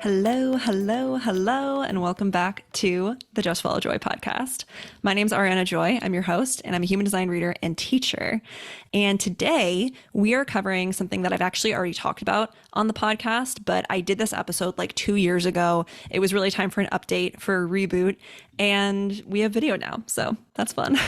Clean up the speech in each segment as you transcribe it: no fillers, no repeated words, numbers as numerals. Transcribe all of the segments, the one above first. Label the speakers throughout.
Speaker 1: Hello, hello, hello, and welcome back to the Just Follow Joy podcast. My name's Ariana Joy. I'm your host, and I'm a human design reader and teacher. And today we are covering something that I've actually already talked about on the podcast, but I did this episode like 2 years ago. It was really time for an update, for a reboot, and we have video now, so that's fun.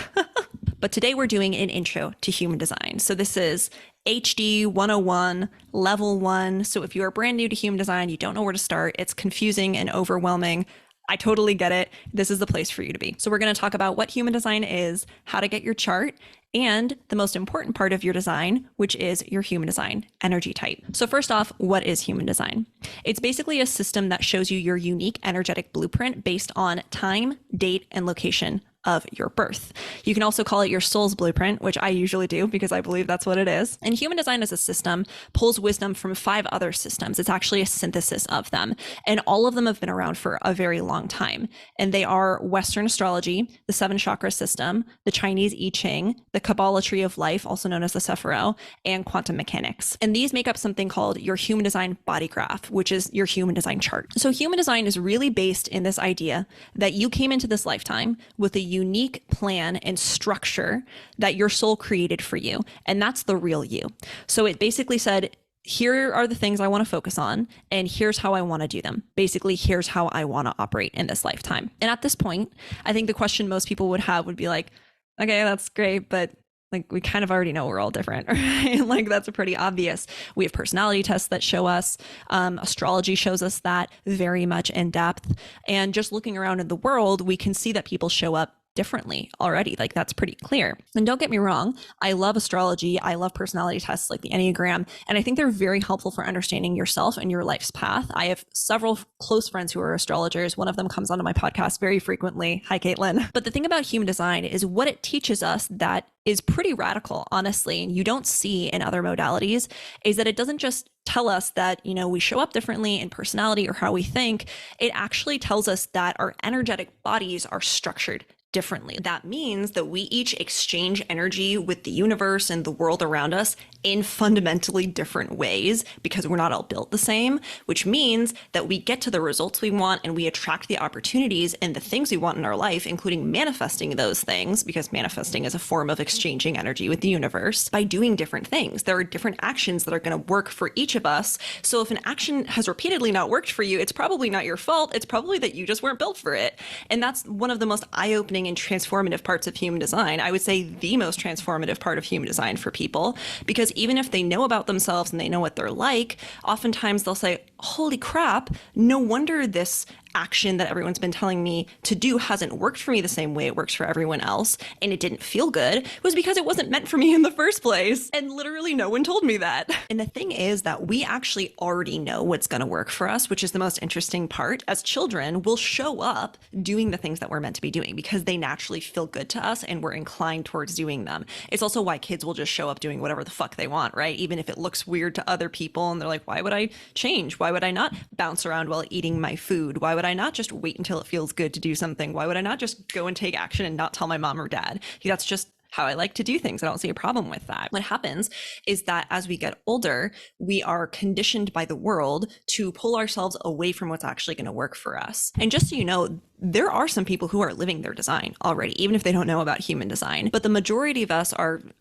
Speaker 1: But today we're doing an intro to human design. So this is HD101, level 1. So if you are brand new to human design, you don't know where to start, it's confusing and overwhelming, I totally get it. This is the place for you to be. So we're going to talk about what human design is, how to get your chart, and the most important part of your design, which is your human design energy type. So first off, what is human design? It's basically a system that shows you your unique energetic blueprint based on time, date, and location of your birth. You can also call it your soul's blueprint, which I usually do because I believe that's what it is. And human design as a system pulls wisdom from 5 other systems. It's actually a synthesis of them. And all of them have been around for a very long time. And they are Western astrology, the 7 chakra system, the Chinese I Ching, the Kabbalah tree of life, also known as the Sephiro, and quantum mechanics. And these make up something called your human design body graph, which is your human design chart. So human design is really based in this idea that you came into this lifetime with a unique plan and structure that your soul created for you. And that's the real you. So it basically said, here are the things I want to focus on, and here's how I want to do them. Basically, here's how I want to operate in this lifetime. And at this point, I think the question most people would have would be like, okay, that's great, but like we kind of already know we're all different, right? Like that's pretty obvious. We have personality tests that show us, astrology shows us that very much in depth. And just looking around in the world, we can see that people show up differently already. Like that's pretty clear. And don't get me wrong, I love astrology. I love personality tests like the Enneagram. And I think they're very helpful for understanding yourself and your life's path. I have several close friends who are astrologers. One of them comes onto my podcast very frequently. Hi, Caitlin. But the thing about human design is what it teaches us that is pretty radical, honestly, and you don't see in other modalities, is that it doesn't just tell us that, you know, we show up differently in personality or how we think. It actually tells us that our energetic bodies are structured differently. That means that we each exchange energy with the universe and the world around us in fundamentally different ways because we're not all built the same, which means that we get to the results we want and we attract the opportunities and the things we want in our life, including manifesting those things, because manifesting is a form of exchanging energy with the universe by doing different things. There are different actions that are going to work for each of us. So if an action has repeatedly not worked for you, it's probably not your fault. It's probably that you just weren't built for it. And that's one of the most eye-opening and transformative parts of human design. I would say the most transformative part of human design for people, because even if they know about themselves and they know what they're like, oftentimes they'll say, holy crap, no wonder this action that everyone's been telling me to do hasn't worked for me the same way it works for everyone else, and it didn't feel good. It was because it wasn't meant for me in the first place, and literally no one told me that. And the thing is that we actually already know what's going to work for us, which is the most interesting part. As children, we'll show up doing the things that we're meant to be doing because they naturally feel good to us and we're inclined towards doing them. It's also why kids will just show up doing whatever the fuck they want, right? Even if it looks weird to other people and they're like, why would I change? Why would I not bounce around while eating my food? Why would I not just wait until it feels good to do something? Why would I not just go and take action and not tell my mom or dad? That's just how I like to do things. I don't see a problem with that. What happens is that as we get older, we are conditioned by the world to pull ourselves away from what's actually going to work for us. And just so you know, there are some people who are living their design already, even if they don't know about human design. But the majority of us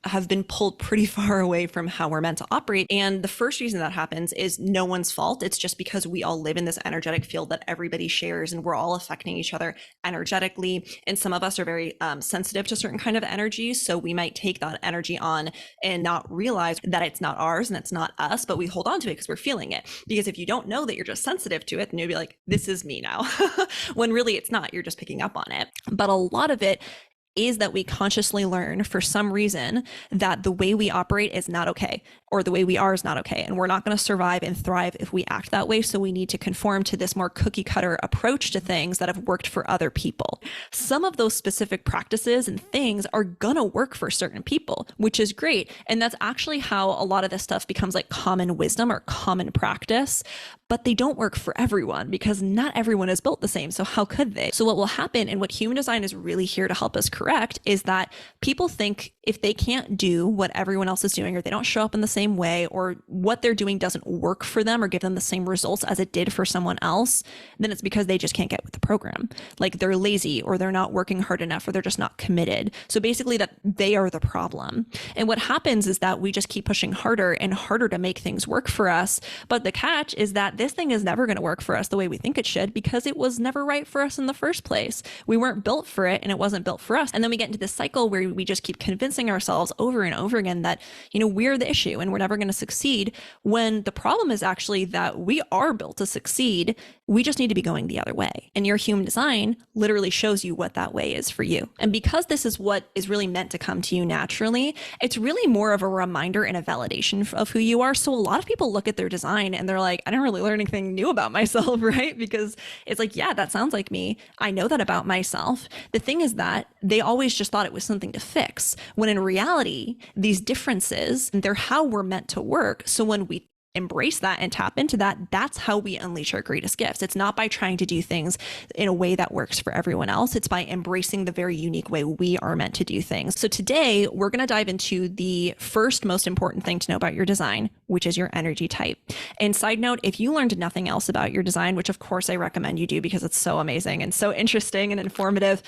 Speaker 1: have been pulled pretty far away from how we're meant to operate. And the first reason that happens is no one's fault. It's just because we all live in this energetic field that everybody shares, and we're all affecting each other energetically. And some of us are very sensitive to certain kind of energies. So we might take that energy on and not realize that it's not ours and it's not us, but we hold on to it because we're feeling it. Because if you don't know that you're just sensitive to it, then you'll be like, this is me now. When really it's not, you're just picking up on it. But a lot of it is that we consciously learn for some reason that the way we operate is not okay, or the way we are is not okay. And we're not going to survive and thrive if we act that way. So we need to conform to this more cookie cutter approach to things that have worked for other people. Some of those specific practices and things are going to work for certain people, which is great. And that's actually how a lot of this stuff becomes like common wisdom or common practice. but they don't work for everyone because not everyone is built the same. So how could they? So what will happen, and what human design is really here to help us correct, is that people think if they can't do what everyone else is doing, or they don't show up in the same way, or what they're doing doesn't work for them or give them the same results as it did for someone else, then it's because they just can't get with the program. Like they're lazy, or they're not working hard enough, or they're just not committed. So basically that they are the problem. And what happens is that we just keep pushing harder and harder to make things work for us. But the catch is that this thing is never going to work for us the way we think it should, because it was never right for us in the first place. We weren't built for it, and it wasn't built for us. And then we get into this cycle where we just keep convincing ourselves over and over again that, we're the issue and we're never going to succeed, when the problem is actually that we are built to succeed. We just need to be going the other way. And your human design literally shows you what that way is for you. And because this is what is really meant to come to you naturally, it's really more of a reminder and a validation of who you are. So a lot of people look at their design and they're like, I didn't really learn anything new about myself, right? Because it's like, yeah, that sounds like me. I know that about myself. The thing is that they always just thought it was something to fix, when in reality, these differences, they're how we're meant to work. So when we embrace that and tap into that, that's how we unleash our greatest gifts. It's not by trying to do things in a way that works for everyone else. It's by embracing the very unique way we are meant to do things. So today we're going to dive into the first most important thing to know about your design, which is your energy type. And side note, if you learned nothing else about your design, which of course I recommend you do because it's so amazing and so interesting and informative,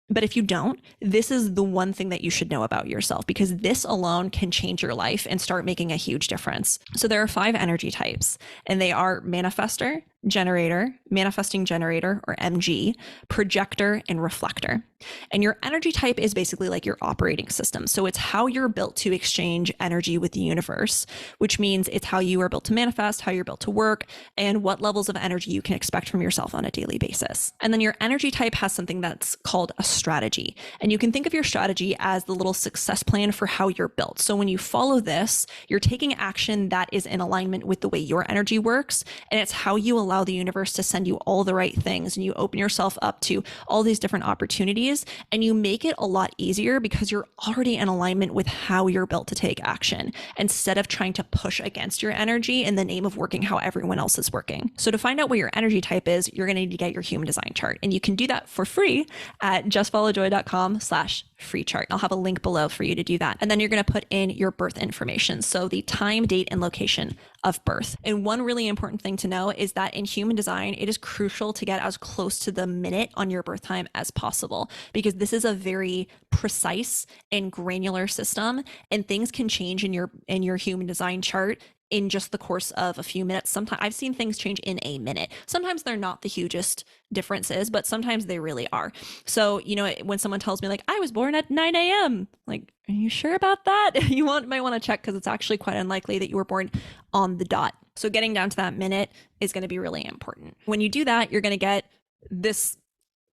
Speaker 1: but if you don't, this is the one thing that you should know about yourself, because this alone can change your life and start making a huge difference. So there are 5 energy types, and they are manifestor, generator, manifesting generator, or MG, projector, and reflector. And your energy type is basically like your operating system. So it's how you're built to exchange energy with the universe, which means it's how you are built to manifest, how you're built to work, and what levels of energy you can expect from yourself on a daily basis. And then your energy type has something that's called a strategy. And you can think of your strategy as the little success plan for how you're built. So when you follow this, you're taking action that is in alignment with the way your energy works, and it's how you allow the universe to send you all the right things, and you open yourself up to all these different opportunities, and you make it a lot easier because you're already in alignment with how you're built to take action, instead of trying to push against your energy in the name of working how everyone else is working. So to find out what your energy type is, you're going to need to get your human design chart, and you can do that for free at justfollowjoy.com/free chart. I'll have a link below for you to do that. And then you're going to put in your birth information. So the time, date, and location of birth. And one really important thing to know is that in human design, it is crucial to get as close to the minute on your birth time as possible, because this is a very precise and granular system, and things can change in your human design chart in just the course of a few minutes. Sometimes I've seen things change in a minute. Sometimes they're not the hugest differences, but sometimes they really are. So, when someone tells me like, I was born at 9 a.m., like, are you sure about that? You might want to check, because it's actually quite unlikely that you were born on the dot. So getting down to that minute is going to be really important. When you do that, you're going to get this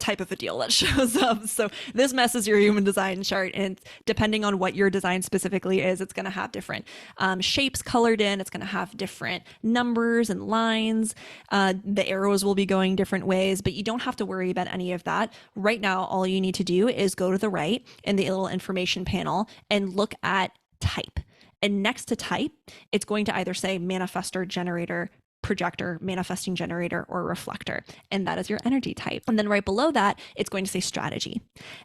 Speaker 1: type of a deal that shows up. So this messes your human design chart, and depending on what your design specifically is, it's going to have different shapes colored in. It's going to have different numbers and lines. The arrows will be going different ways, but you don't have to worry about any of that. Right now, all you need to do is go to the right in the little information panel and look at type. And next to type, it's going to either say manifestor, generator, projector, manifesting generator, or reflector. And that is your energy type. And then right below that, it's going to say strategy.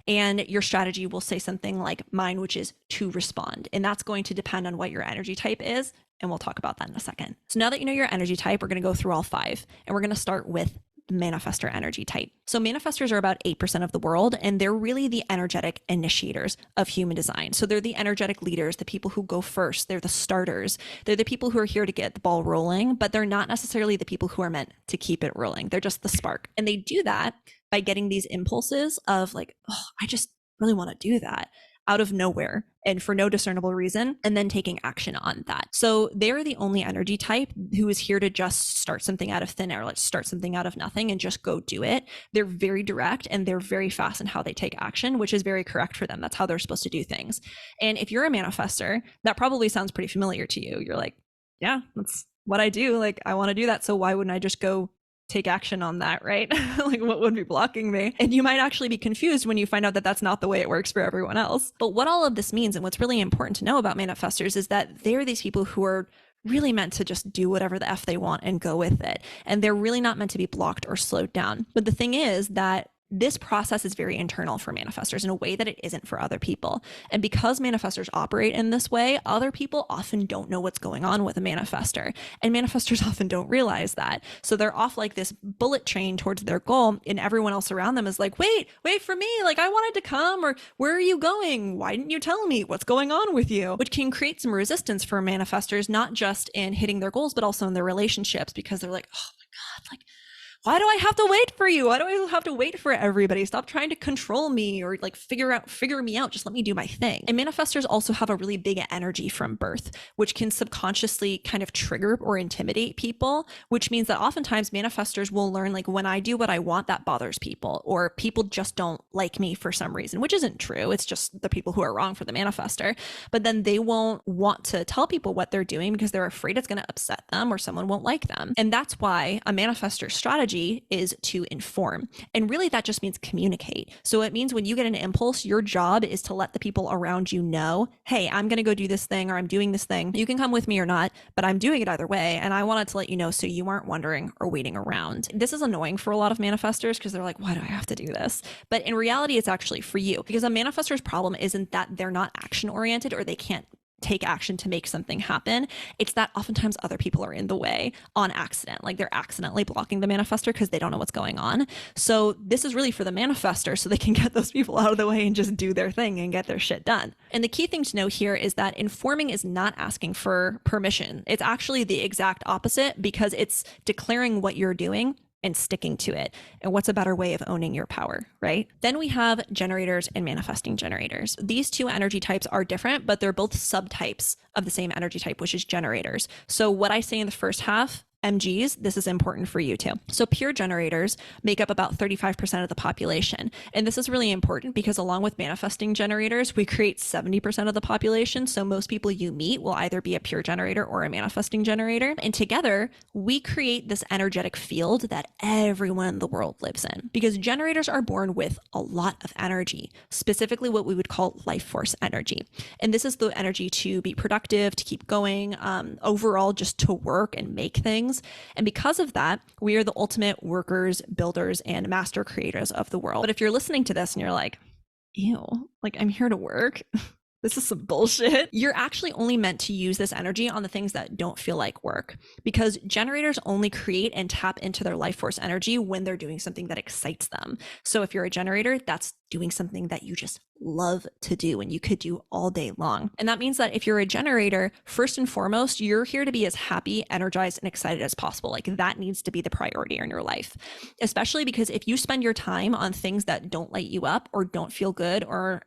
Speaker 1: And your strategy will say something like mine, which is to respond. And that's going to depend on what your energy type is. And we'll talk about that in a second. So now that you know your energy type, we're going to go through all 5. And we're going to start with manifestor energy type. So manifestors are about 8% of the world, and they're really the energetic initiators of human design. So they're the energetic leaders, the people who go first. They're the starters. They're the people who are here to get the ball rolling, but they're not necessarily the people who are meant to keep it rolling. They're just the spark. And they do that by getting these impulses of like, oh, I just really want to do that, out of nowhere and for no discernible reason, and then taking action on that. So they're the only energy type who is here to just start something out of thin air, let's start something out of nothing and just go do it. They're very direct and they're very fast in how they take action, which is very correct for them. That's how they're supposed to do things. And if you're a manifestor, that probably sounds pretty familiar to you. You're like, yeah, that's what I do. Like, I want to do that. So why wouldn't I just go take action on that, right? Like, what would be blocking me? And you might actually be confused when you find out that that's not the way it works for everyone else. But what all of this means, and what's really important to know about manifestors, is that they're these people who are really meant to just do whatever the F they want and go with it. And they're really not meant to be blocked or slowed down. But the thing is that this process is very internal for manifestors in a way that it isn't for other people. And because manifestors operate in this way, other people often don't know what's going on with a manifestor. And manifestors often don't realize that. So they're off like this bullet train towards their goal, and everyone else around them is like, wait for me. Like, I wanted to come, or where are you going? Why didn't you tell me? What's going on with you? Which can create some resistance for manifestors, not just in hitting their goals, but also in their relationships, because they're like, oh my God, like, why do I have to wait for you? Why do I have to wait for everybody? Stop trying to control me or like figure me out. Just let me do my thing. And manifestors also have a really big energy from birth, which can subconsciously kind of trigger or intimidate people, which means that oftentimes manifestors will learn, like, when I do what I want, that bothers people, or people just don't like me for some reason, which isn't true. It's just the people who are wrong for the manifestor. But then they won't want to tell people what they're doing because they're afraid it's going to upset them or someone won't like them. And that's why a manifestor strategy is to inform. And really that just means communicate. So it means when you get an impulse, your job is to let the people around you know, hey, I'm going to go do this thing, or I'm doing this thing. You can come with me or not, but I'm doing it either way. And I wanted to let you know so you aren't wondering or waiting around. This is annoying for a lot of manifestors because they're like, why do I have to do this? But in reality, it's actually for you, because a manifestor's problem isn't that they're not action oriented or they can't take action to make something happen. It's that oftentimes other people are in the way on accident. Like, they're accidentally blocking the manifestor because they don't know what's going on. So this is really for the manifestor, so they can get those people out of the way and just do their thing and get their shit done. And the key thing to know here is that informing is not asking for permission. It's actually the exact opposite, because it's declaring what you're doing and sticking to it. And what's a better way of owning your power, right? Then we have generators and manifesting generators. These two energy types are different, but they're both subtypes of the same energy type, which is generators. So what I say in the first half, MGs, this is important for you too. So pure generators make up about 35% of the population. And this is really important because along with manifesting generators, we create 70% of the population. So most people you meet will either be a pure generator or a manifesting generator. And together, we create this energetic field that everyone in the world lives in, because generators are born with a lot of energy, specifically what we would call life force energy. And this is the energy to be productive, to keep going, overall just to work and make things. And because of that, we are the ultimate workers, builders, and master creators of the world. But if you're listening to this and you're like, ew, like, I'm here to work, this is some bullshit, you're actually only meant to use this energy on the things that don't feel like work, because generators only create and tap into their life force energy when they're doing something that excites them. So if you're a generator, that's doing something that you just love to do and you could do all day long. And that means that if you're a generator, first and foremost, you're here to be as happy, energized, and excited as possible. Like, that needs to be the priority in your life, especially because if you spend your time on things that don't light you up or don't feel good or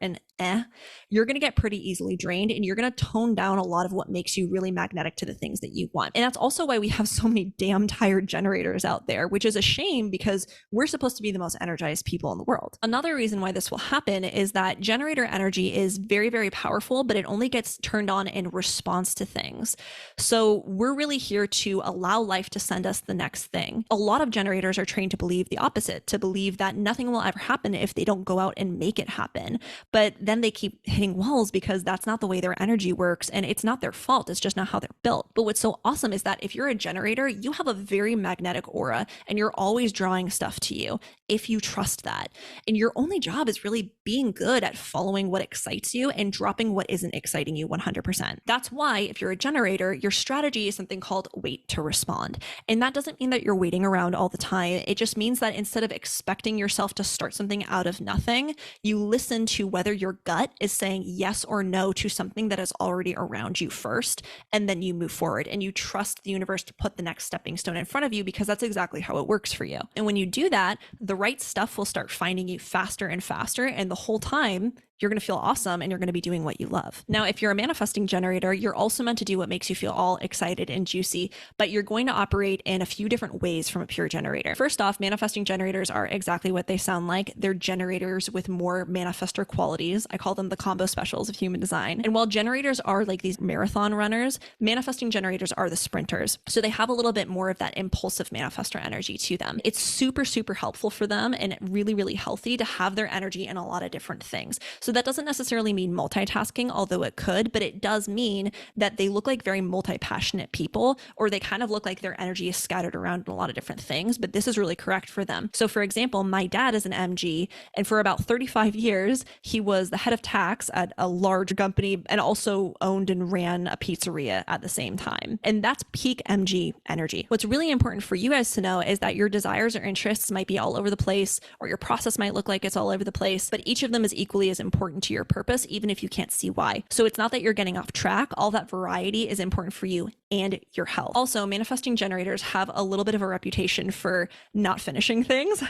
Speaker 1: you're going to get pretty easily drained, and you're going to tone down a lot of what makes you really magnetic to the things that you want. And that's also why we have so many damn tired generators out there, which is a shame because we're supposed to be the most energized people in the world. Another reason why this will happen is that generator energy is very, very powerful, but it only gets turned on in response to things. So we're really here to allow life to send us the next thing. A lot of generators are trained to believe the opposite, to believe that nothing will ever happen if they don't go out and make it happen. But then they keep hitting walls because that's not the way their energy works, and it's not their fault. It's just not how they're built. But what's so awesome is that if you're a generator, you have a very magnetic aura, and you're always drawing stuff to you if you trust that. And your only job is really being good at following what excites you and dropping what isn't exciting you 100%. That's why if you're a generator, your strategy is something called wait to respond. And that doesn't mean that you're waiting around all the time. It just means that instead of expecting yourself to start something out of nothing, you listen to whether your gut is saying yes or no to something that is already around you first, and then you move forward and you trust the universe to put the next stepping stone in front of you, because that's exactly how it works for you. And when you do that, the right stuff will start finding you faster and faster, and the whole time you're going to feel awesome and you're going to be doing what you love. Now, if you're a manifesting generator, you're also meant to do what makes you feel all excited and juicy, but you're going to operate in a few different ways from a pure generator. First off, manifesting generators are exactly what they sound like. They're generators with more manifestor qualities. I call them the combo specials of human design. And while generators are like these marathon runners, manifesting generators are the sprinters. So they have a little bit more of that impulsive manifestor energy to them. It's super, super helpful for them and really, really healthy to have their energy in a lot of different things. So that doesn't necessarily mean multitasking, although it could, but it does mean that they look like very multi-passionate people, or they kind of look like their energy is scattered around in a lot of different things, but this is really correct for them. So for example, my dad is an MG, and for about 35 years, he was the head of tax at a large company and also owned and ran a pizzeria at the same time. And that's peak MG energy. What's really important for you guys to know is that your desires or interests might be all over the place, or your process might look like it's all over the place, but each of them is equally as important to your purpose, even if you can't see why. So it's not that you're getting off track. All that variety is important for you and your health. Also, manifesting generators have a little bit of a reputation for not finishing things,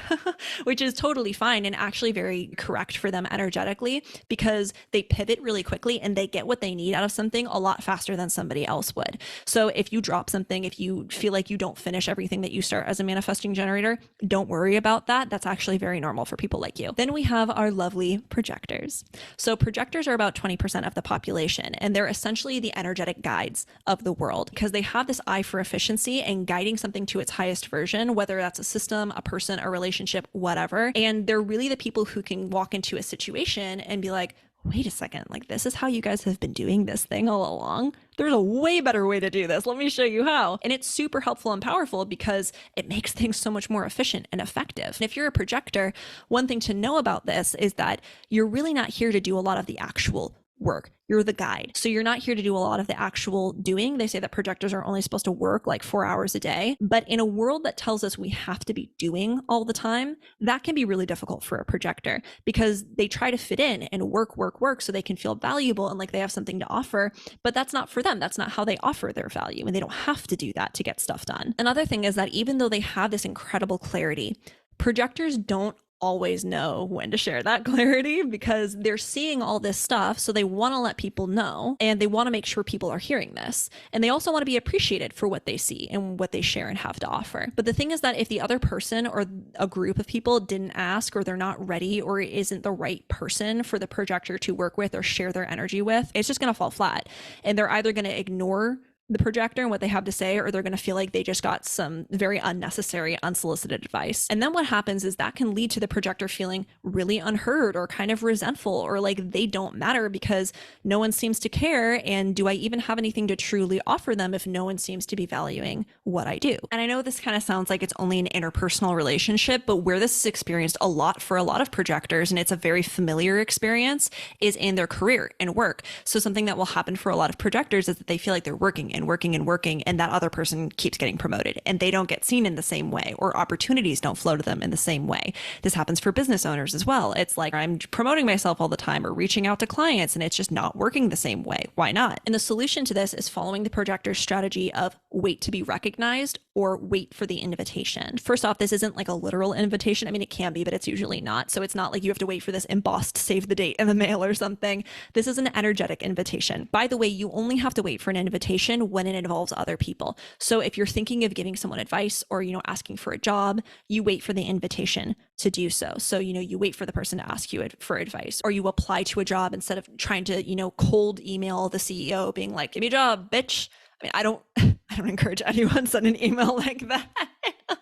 Speaker 1: which is totally fine and actually very correct for them energetically, because they pivot really quickly and they get what they need out of something a lot faster than somebody else would. So if you drop something, if you feel like you don't finish everything that you start as a manifesting generator, don't worry about that. That's actually very normal for people like you. Then we have our lovely projectors. So projectors are about 20% of the population, and they're essentially the energetic guides of the world, because they have this eye for efficiency and guiding something to its highest version, whether that's a system, a person, a relationship, whatever. And they're really the people who can walk into a situation and be like, wait a second, like this is how you guys have been doing this thing all along. There's a way better way to do this. Let me show you how. And it's super helpful and powerful because it makes things so much more efficient and effective. And if you're a projector, one thing to know about this is that you're really not here to do a lot of the actual work. You're the guide. So you're not here to do a lot of the actual doing. They say that projectors are only supposed to work like 4 hours a day. But in a world that tells us we have to be doing all the time, that can be really difficult for a projector, because they try to fit in and work so they can feel valuable and like they have something to offer. But that's not for them. That's not how they offer their value. And they don't have to do that to get stuff done. Another thing is that even though they have this incredible clarity, projectors don't always know when to share that clarity, because they're seeing all this stuff. So they want to let people know, and they want to make sure people are hearing this. And they also want to be appreciated for what they see and what they share and have to offer. But the thing is that if the other person or a group of people didn't ask, or they're not ready, or isn't the right person for the projector to work with or share their energy with, it's just going to fall flat. And they're either going to ignore the projector and what they have to say, or they're going to feel like they just got some very unnecessary, unsolicited advice. And then what happens is that can lead to the projector feeling really unheard or kind of resentful, or like they don't matter because no one seems to care. And do I even have anything to truly offer them if no one seems to be valuing what I do? And I know this kind of sounds like it's only an interpersonal relationship, but where this is experienced a lot for a lot of projectors, and it's a very familiar experience, is in their career and work. So something that will happen for a lot of projectors is that they feel like they're working and working, and that other person keeps getting promoted and they don't get seen in the same way, or opportunities don't flow to them in the same way. This happens for business owners as well. It's like, I'm promoting myself all the time or reaching out to clients, and it's just not working the same way. Why not? And the solution to this is following the projector's strategy of wait to be recognized or wait for the invitation. First off, this isn't like a literal invitation. I mean, it can be, but it's usually not. So it's not like you have to wait for this embossed save the date in the mail or something. This is an energetic invitation. By the way, you only have to wait for an invitation when it involves other people. So if you're thinking of giving someone advice, or, asking for a job, you wait for the invitation to do so. So, you wait for the person to ask you for advice, or you apply to a job instead of trying to, cold email the CEO being like, give me a job, bitch. I mean, I don't encourage anyone send an email like that.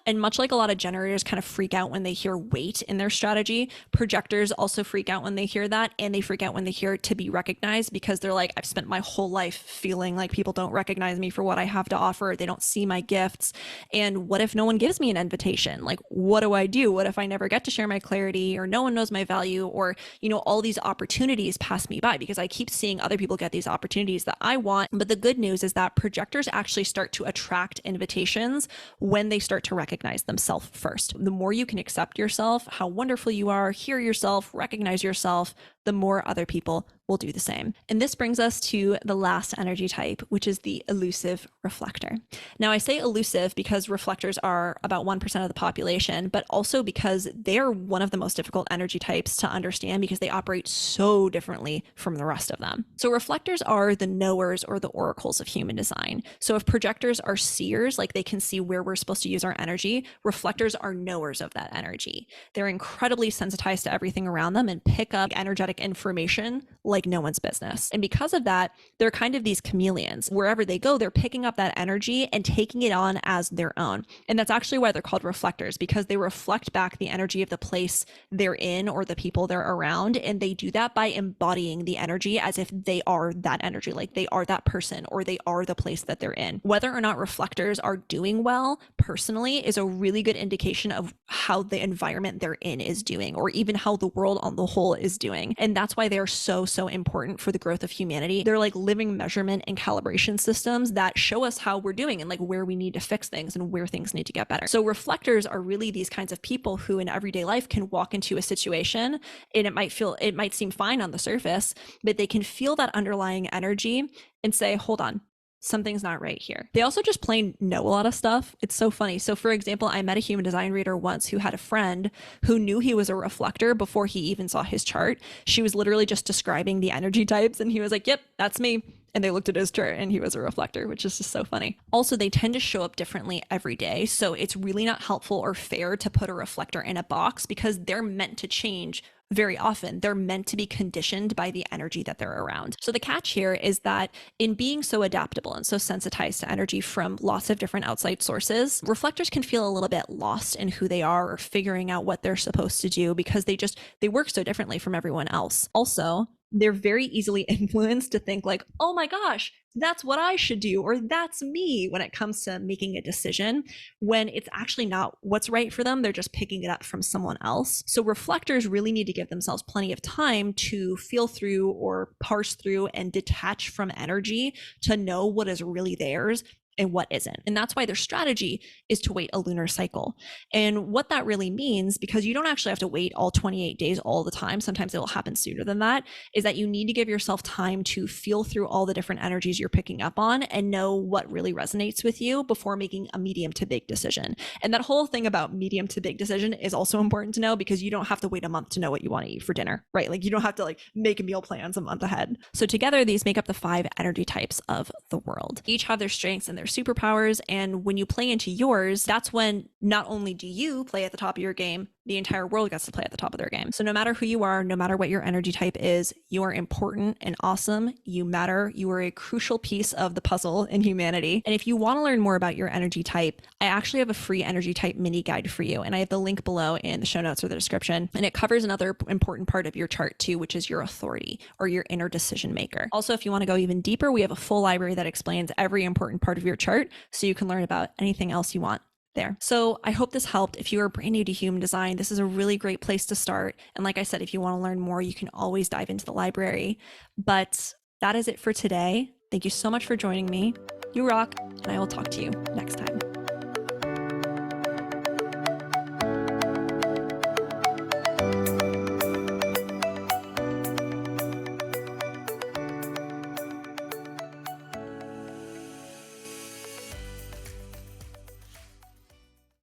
Speaker 1: And much like a lot of generators kind of freak out when they hear wait in their strategy, projectors also freak out when they hear that, and they freak out when they hear to be recognized, because they're like, I've spent my whole life feeling like people don't recognize me for what I have to offer. They don't see my gifts. And what if no one gives me an invitation? Like, what do I do? What if I never get to share my clarity, or no one knows my value, or, all these opportunities pass me by because I keep seeing other people get these opportunities that I want. But the good news is that projectors actually start to attract invitations when they start to recognize themselves first. The more you can accept yourself, how wonderful you are, hear yourself, recognize yourself, the more other people will do the same. And this brings us to the last energy type, which is the elusive reflector. Now, I say elusive because reflectors are about 1% of the population, but also because they're one of the most difficult energy types to understand, because they operate so differently from the rest of them. So reflectors are the knowers, or the oracles of human design. So if projectors are seers, like they can see where we're supposed to use our energy, reflectors are knowers of that energy. They're incredibly sensitized to everything around them and pick up energetic information like no one's business. And because of that, they're kind of these chameleons. Wherever they go, they're picking up that energy and taking it on as their own. And that's actually why they're called reflectors, because they reflect back the energy of the place they're in or the people they're around. And they do that by embodying the energy as if they are that energy, like they are that person or they are the place that they're in. Whether or not reflectors are doing well personally is a really good indication of how the environment they're in is doing, or even how the world on the whole is doing. And that's why they're so important for the growth of humanity. They're like living measurement and calibration systems that show us how we're doing and like where we need to fix things and where things need to get better. So reflectors are really these kinds of people who in everyday life can walk into a situation and it might seem fine on the surface, but they can feel that underlying energy and say, hold on, something's not right here. They also just plain know a lot of stuff. It's so funny. So for example, I met a human design reader once who had a friend who knew he was a reflector before he even saw his chart. She was literally just describing the energy types and he was like, yep, that's me. And they looked at his chart and he was a reflector, which is just so funny. Also, they tend to show up differently every day. So it's really not helpful or fair to put a reflector in a box because they're meant to change very often. They're meant to be conditioned by the energy that they're around. So the catch here is that in being so adaptable and so sensitized to energy from lots of different outside sources, reflectors can feel a little bit lost in who they are or figuring out what they're supposed to do because they work so differently from everyone else. Also, they're very easily influenced to think like, oh my gosh, that's what I should do, or that's me when it comes to making a decision, when it's actually not what's right for them. They're just picking it up from someone else. So reflectors really need to give themselves plenty of time to feel through or parse through and detach from energy to know what is really theirs and what isn't. And that's why their strategy is to wait a lunar cycle. And what that really means, because you don't actually have to wait all 28 days all the time, sometimes it will happen sooner than that, is that you need to give yourself time to feel through all the different energies you're picking up on and know what really resonates with you before making a medium to big decision. And that whole thing about medium to big decision is also important to know because you don't have to wait a month to know what you want to eat for dinner, right? Like you don't have to like make meal plans a month ahead. So together, these make up the 5 energy types of the world. Each have their strengths and their superpowers. And when you play into yours, that's when not only do you play at the top of your game, the entire world gets to play at the top of their game. So no matter who you are, no matter what your energy type is, you are important and awesome. You matter. You are a crucial piece of the puzzle in humanity. And if you want to learn more about your energy type, I actually have a free energy type mini guide for you. And I have the link below in the show notes or the description. And it covers another important part of your chart too, which is your authority or your inner decision maker. Also, if you want to go even deeper, we have a full library that explains every important part of your chart so you can learn about anything else you want there. So I hope this helped. If you are brand new to human design, this is a really great place to start. And like I said, if you want to learn more, you can always dive into the library. But that is it for today. Thank you so much for joining me. You rock, and I will talk to you next time.